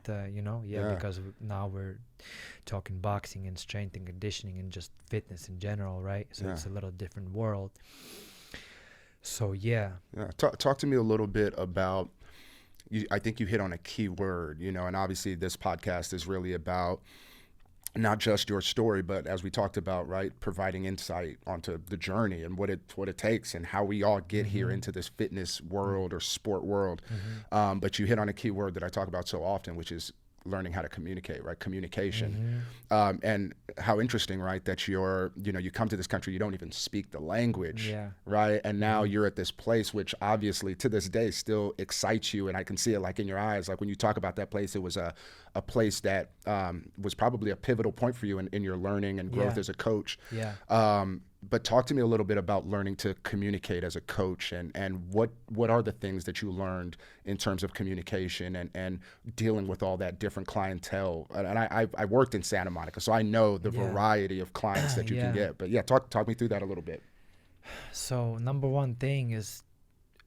because now we're talking boxing and strength and conditioning and just fitness in general, right? So it's a little different world. So Talk to me a little bit about, I think you hit on a key word, and obviously this podcast is really about not just your story, but as we talked about, right, providing insight onto the journey and what it takes and how we all get here into this fitness world or sport world. But you hit on a key word that I talk about so often, which is learning how to communicate, right? Communication. And how interesting, right, that you come to this country, you don't even speak the language, right? And now you're at this place, which obviously to this day still excites you. And I can see it like in your eyes, like when you talk about that place, it was a place that was probably a pivotal point for you in your learning and growth as a coach. But talk to me a little bit about learning to communicate as a coach, and what are the things that you learned in terms of communication and dealing with all that different clientele. And I worked in Santa Monica, so I know the variety of clients that you can get. But talk me through that a little bit. So number one thing is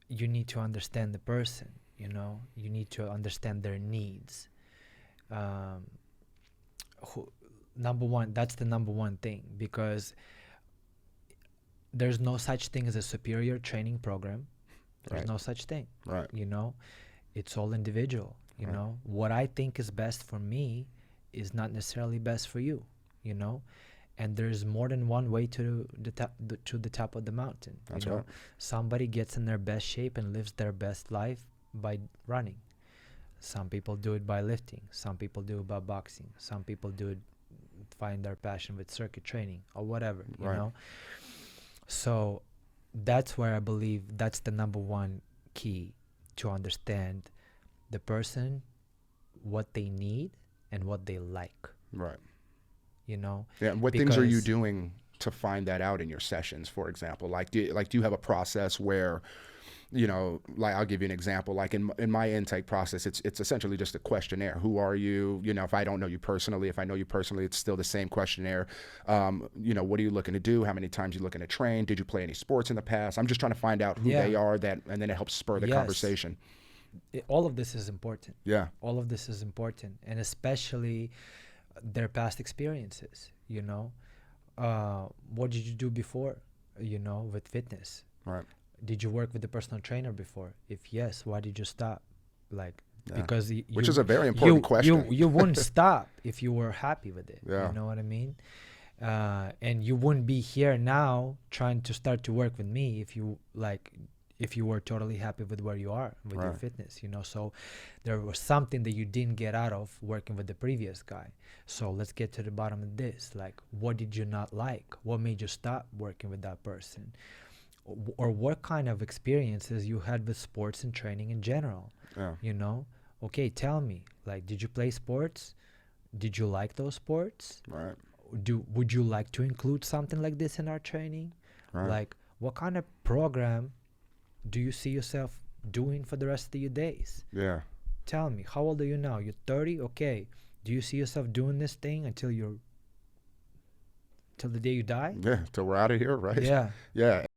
you need to understand the person, you need to understand their needs. That's the number one thing, because there's no such thing as a superior training program. There's no such thing. Right. It's all individual. What I think is best for me is not necessarily best for you. And there's more than one way to the top of the mountain. That's right. Somebody gets in their best shape and lives their best life by running. Some people do it by lifting. Some people do it by boxing. Some people do it, find their passion with circuit training or whatever. You know. So that's where I believe that's the number one key, to understand the person, what they need and what they like. Right. Yeah. And what things are you doing to find that out in your sessions, for example? Like, do you have a process where, like I'll give you an example. Like in my intake process, it's essentially just a questionnaire. Who are you? If I don't know you personally, if I know you personally, it's still the same questionnaire. What are you looking to do? How many times are you looking to train? Did you play any sports in the past? I'm just trying to find out who they are, and then it helps spur the conversation. All of this is important. Yeah. All of this is important, and especially their past experiences. What did you do before? With fitness. Right. Did you work with a personal trainer before? If yes, why did you stop? Because which is a very important question. You wouldn't stop if you were happy with it. Yeah. You know what I mean? And you wouldn't be here now trying to start to work with me if you were totally happy with where you are with your fitness. So there was something that you didn't get out of working with the previous guy. So let's get to the bottom of this. Like, what did you not like? What made you stop working with that person? Or what kind of experiences you had with sports and training in general. Okay, tell me, like, did you play sports? Did you like those sports? Right. Would you like to include something like this in our training? Right. Like, what kind of program do you see yourself doing for the rest of your days? Yeah. Tell me, how old are you now? You're 30? Okay. Do you see yourself doing this thing until the day you die? Yeah, till we're out of here, right? Yeah. Yeah.